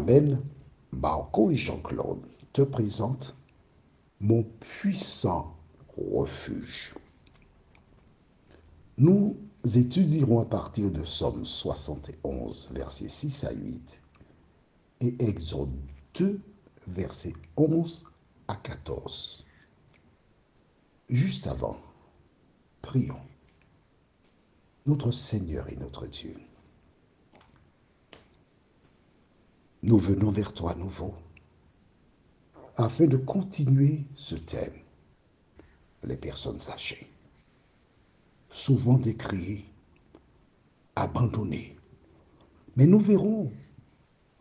Amen. Marco et Jean-Claude te présentent mon puissant refuge. Nous étudierons à partir de Psaume 71, versets 6 à 8, et Exode 2, versets 11 à 14. Juste avant, prions. Notre Seigneur et notre Dieu, nous venons vers toi à nouveau afin de continuer ce thème, les personnes âgées, souvent décriées, abandonnées. Mais nous verrons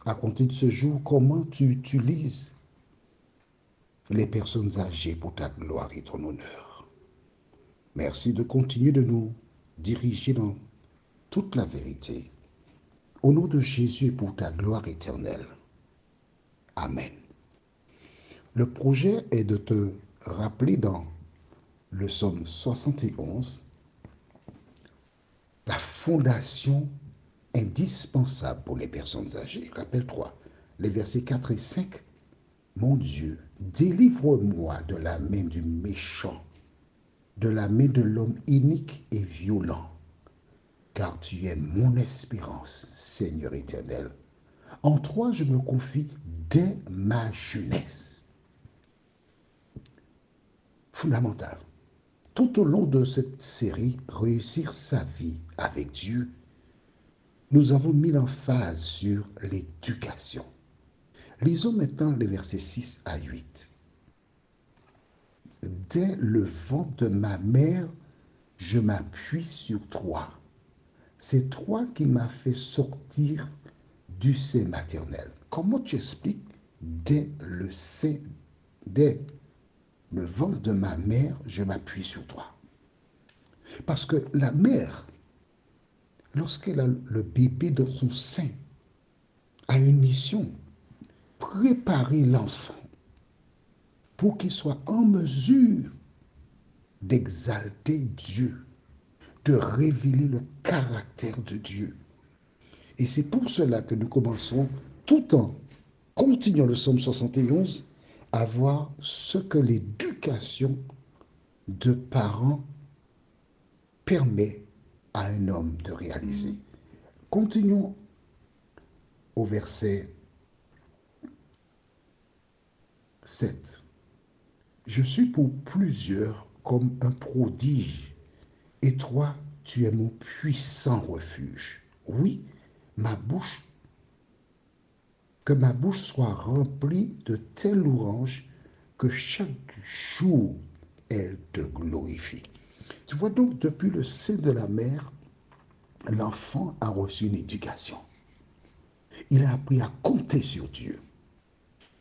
à compter de ce jour comment tu utilises les personnes âgées pour ta gloire et ton honneur. Merci de continuer de nous diriger dans toute la vérité. Au nom de Jésus et pour ta gloire éternelle. Amen. Le projet est de te rappeler dans le psaume 71 la fondation indispensable pour les personnes âgées. Rappelle-toi, les versets 4 et 5. Mon Dieu, délivre-moi de la main du méchant, de la main de l'homme inique et violent, car tu es mon espérance, Seigneur éternel. En toi, je me confie dès ma jeunesse. Fondamental. Tout au long de cette série, Réussir sa vie avec Dieu, nous avons mis l'emphase sur l'éducation. Lisons maintenant les versets 6 à 8. Dès le ventre de ma mère, je m'appuie sur toi. C'est toi qui m'as fait sortir du sein maternel. Comment tu expliques dès le ventre de ma mère, je m'appuie sur toi? Parce que la mère, lorsqu'elle a le bébé dans son sein, a une mission, préparer l'enfant pour qu'il soit en mesure d'exalter Dieu, de révéler le caractère de Dieu. Et c'est pour cela que nous commençons, tout en continuant le psaume 71, à voir ce que l'éducation de parents permet à un homme de réaliser. Continuons au verset 7. Je suis pour plusieurs comme un prodige, et toi, tu es mon puissant refuge. Oui, que ma bouche soit remplie de tes louanges, que chaque jour elle te glorifie. Tu vois donc, depuis le sein de la mère, l'enfant a reçu une éducation. Il a appris à compter sur Dieu.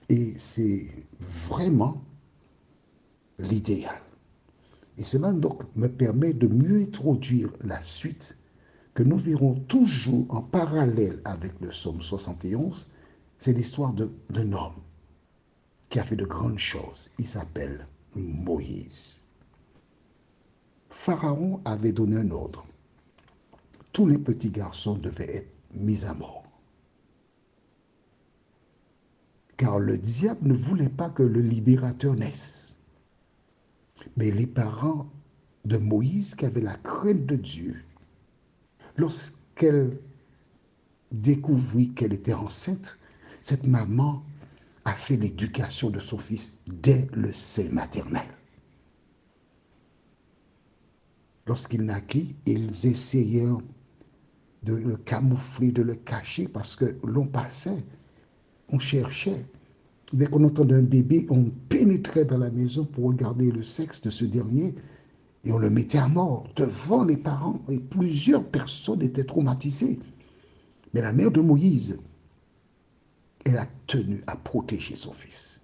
Et c'est vraiment l'idéal. Et cela donc me permet de mieux introduire la suite que nous verrons toujours en parallèle avec le psaume 71. C'est l'histoire d'un homme qui a fait de grandes choses. Il s'appelle Moïse. Pharaon avait donné un ordre. Tous les petits garçons devaient être mis à mort. Car le diable ne voulait pas que le libérateur naisse. Mais les parents de Moïse, qui avaient la crainte de Dieu, lorsqu'elle découvrit qu'elle était enceinte, cette maman a fait l'éducation de son fils dès le sein maternel. Lorsqu'il naquit, ils essayèrent de le camoufler, de le cacher, parce que l'on passait, on cherchait. Dès qu'on entendait un bébé, on pénétrait dans la maison pour regarder le sexe de ce dernier et on le mettait à mort devant les parents. Et plusieurs personnes étaient traumatisées. Mais la mère de Moïse, elle a tenu à protéger son fils.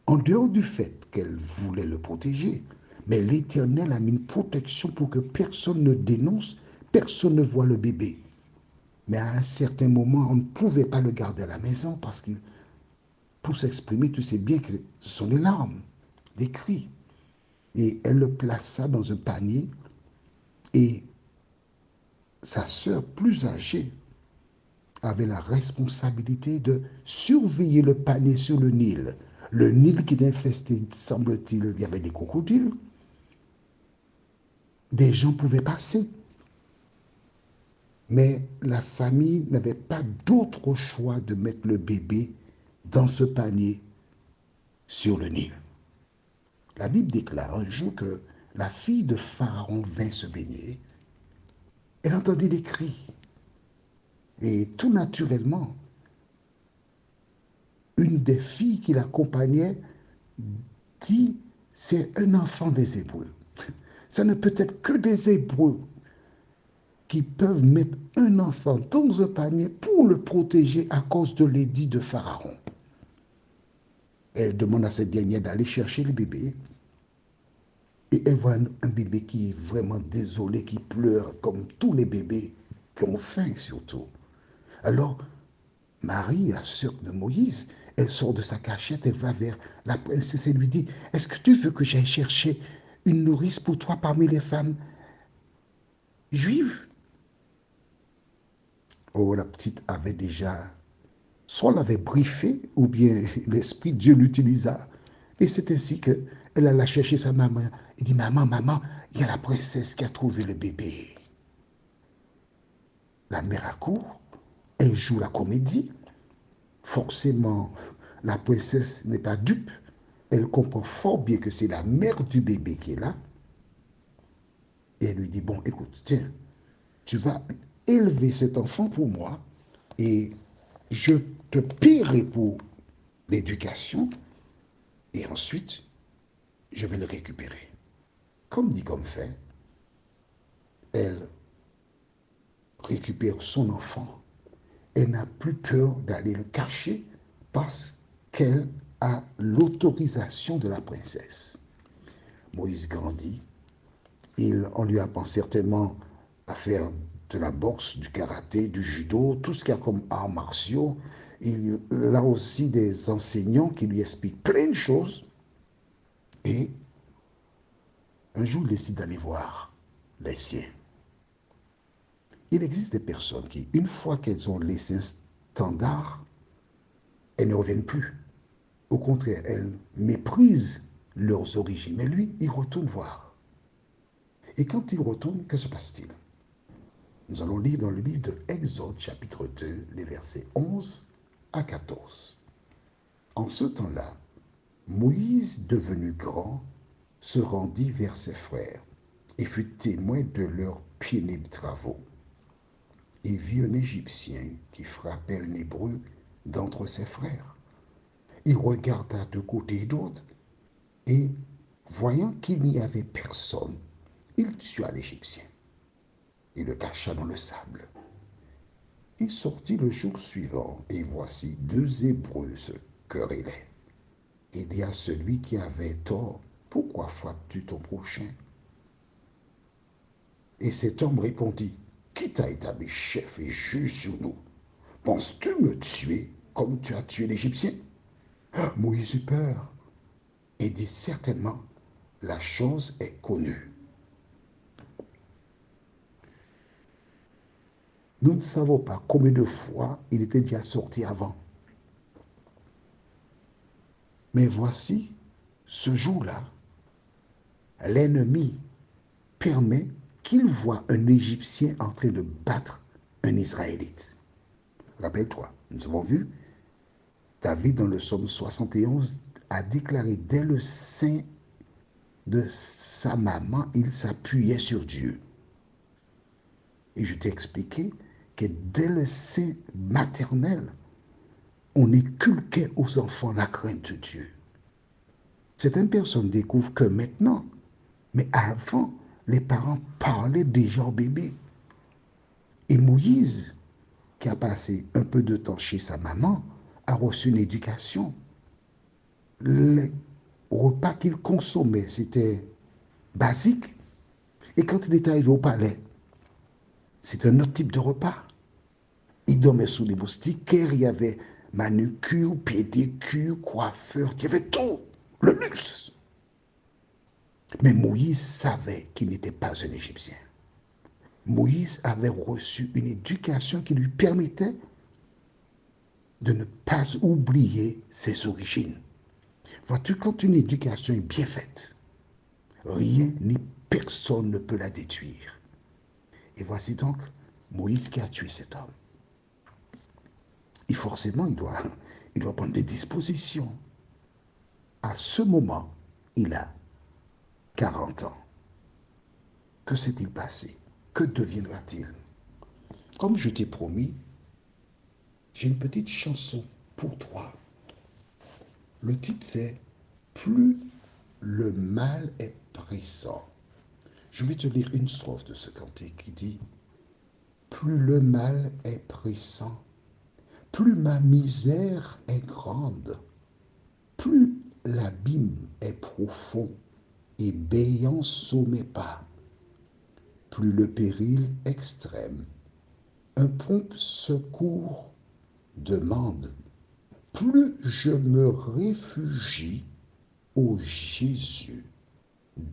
En dehors du fait qu'elle voulait le protéger, mais l'Éternel a mis une protection pour que personne ne dénonce, personne ne voit le bébé. Mais à un certain moment, on ne pouvait pas le garder à la maison parce qu'il, pour s'exprimer, tu sais bien que ce sont des larmes, des cris. Et elle le plaça dans un panier et sa sœur plus âgée avait la responsabilité de surveiller le panier sur le Nil. Le Nil qui est infesté, semble-t-il, il y avait des crocodiles. Des gens pouvaient passer. Mais la famille n'avait pas d'autre choix de mettre le bébé dans ce panier sur le Nil. La Bible déclare un jour que la fille de Pharaon vint se baigner. Elle entendit des cris. Et tout naturellement, une des filles qui l'accompagnait dit, c'est un enfant des Hébreux. Ça ne peut être que des Hébreux qui peuvent mettre un enfant dans un panier pour le protéger à cause de l'édit de Pharaon. Elle demande à cette dernière d'aller chercher le bébé. Et elle voit un bébé qui est vraiment désolé, qui pleure comme tous les bébés qui ont faim surtout. Alors, Marie, la sœur de Moïse, elle sort de sa cachette, elle va vers la princesse et lui dit, est-ce que tu veux que j'aille chercher une nourrice pour toi parmi les femmes juives? Oh, la petite avait déjà, soit l'avait briefé, ou bien l'Esprit de Dieu l'utilisa. Et c'est ainsi qu'elle alla chercher sa maman. Elle dit, maman, maman, il y a la princesse qui a trouvé le bébé. La mère accourt, elle joue la comédie. Forcément, la princesse n'est pas dupe. Elle comprend fort bien que c'est la mère du bébé qui est là. Et elle lui dit, bon, écoute, tiens, tu vas élever cet enfant pour moi et je te paierai pour l'éducation et ensuite, je vais le récupérer. Comme dit, comme fait, elle récupère son enfant. Elle n'a plus peur d'aller le cacher parce qu'elle a l'autorisation de la princesse. Moïse grandit. On lui apprend certainement à faire de la boxe, du karaté, du judo, tout ce qu'il y a comme arts martiaux. Il a aussi des enseignants qui lui expliquent plein de choses. Et un jour, il décide d'aller voir les siens. Il existe des personnes qui, une fois qu'elles ont laissé un standard, elles ne reviennent plus. Au contraire, elles méprisent leurs origines. Mais lui, il retourne voir. Et quand il retourne, que se passe-t-il? Nous allons lire dans le livre de Exode, chapitre 2, les versets 11 à 14. En ce temps-là, Moïse, devenu grand, se rendit vers ses frères et fut témoin de leurs pénibles travaux. Il vit un Égyptien qui frappait un Hébreu d'entre ses frères. Il regarda de côté et d'autre, et, voyant qu'il n'y avait personne, il tua l'Égyptien et le cacha dans le sable. Il sortit le jour suivant, et voici deux Hébreux se querellaient. Il dit à celui qui avait tort, pourquoi frappes-tu ton prochain? Et cet homme répondit, qui t'a établi chef et juge sur nous? Penses-tu me tuer comme tu as tué l'Égyptien? Moïse eut peur et dit, certainement, la chose est connue. Nous ne savons pas combien de fois il était déjà sorti avant. Mais voici, ce jour-là, l'ennemi permet qu'il voit un Égyptien en train de battre un Israélite. Rappelle-toi, nous avons vu, David dans le psaume 71 a déclaré dès le sein de sa maman, il s'appuyait sur Dieu. Et je t'ai expliqué que dès le sein maternel, on inculquait aux enfants la crainte de Dieu. Certaines personnes découvrent que maintenant, mais avant, les parents parlaient déjà au bébé. Et Moïse, qui a passé un peu de temps chez sa maman, a reçu une éducation. Les repas qu'il consommait, c'était basique. Et quand il est arrivé au palais, c'était un autre type de repas. Il dormait sous des moustiquaires, il y avait manucure, pédicure, coiffeur, il y avait tout, le luxe. Mais Moïse savait qu'il n'était pas un Égyptien. Moïse avait reçu une éducation qui lui permettait de ne pas oublier ses origines. Vois-tu, quand une éducation est bien faite, rien ni personne ne peut la détruire. Et voici donc Moïse qui a tué cet homme. Et forcément, il doit prendre des dispositions. À ce moment, il a 40 ans. Que s'est-il passé? Que deviendra-t-il? Comme je t'ai promis, j'ai une petite chanson pour toi. Le titre c'est Plus le mal est pressant. Je vais te lire une strophe de ce cantique qui dit Plus le mal est pressant, plus ma misère est grande, plus l'abîme est profond et béant sous mes pas, plus le péril extrême un prompt secours demande, plus je me réfugie, ô Jésus,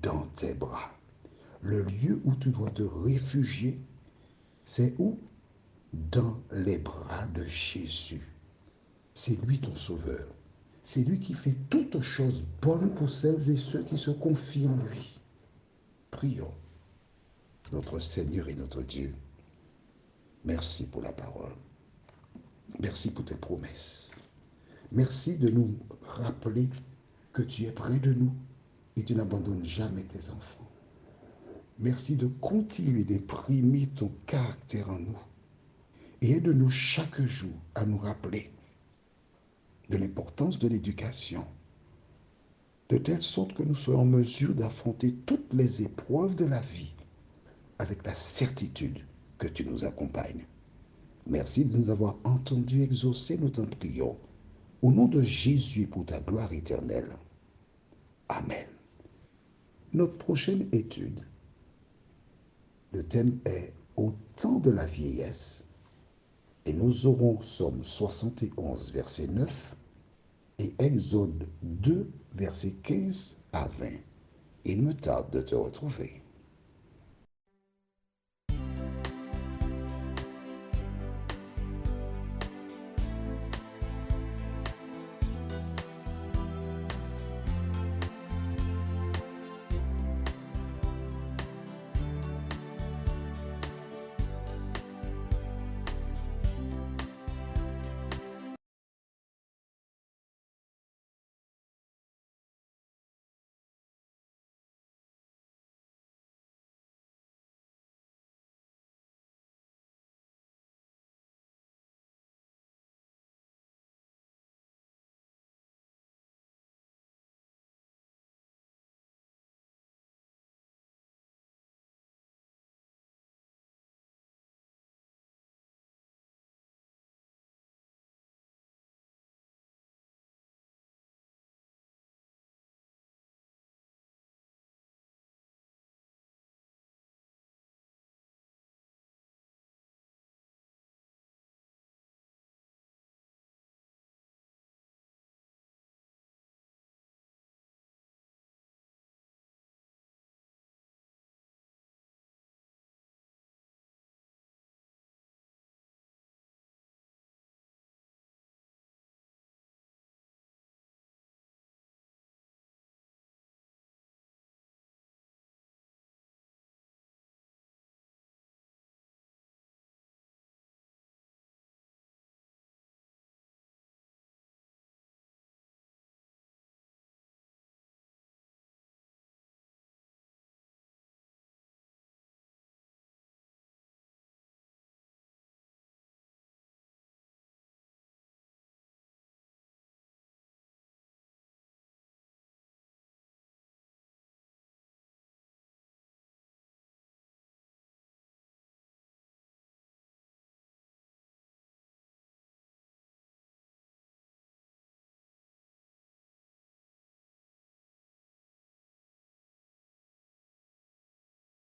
dans tes bras. Le lieu où tu dois te réfugier, c'est où? Dans les bras de Jésus. C'est lui ton sauveur. C'est lui qui fait toutes choses bonnes pour celles et ceux qui se confient en lui. Prions, notre Seigneur et notre Dieu. Merci pour la parole. Merci pour tes promesses. Merci de nous rappeler que tu es près de nous et tu n'abandonnes jamais tes enfants. Merci de continuer d'imprimer ton caractère en nous et aide-nous chaque jour à nous rappeler de l'importance de l'éducation, de telle sorte que nous soyons en mesure d'affronter toutes les épreuves de la vie avec la certitude que tu nous accompagnes. Merci de nous avoir entendus exaucer, nous t'en prions. Au nom de Jésus pour ta gloire éternelle. Amen. Notre prochaine étude, le thème est Au temps de la vieillesse, et nous aurons Somme 71, verset 9, et Exode 2, verset 15 à 20. Il me tarde de te retrouver.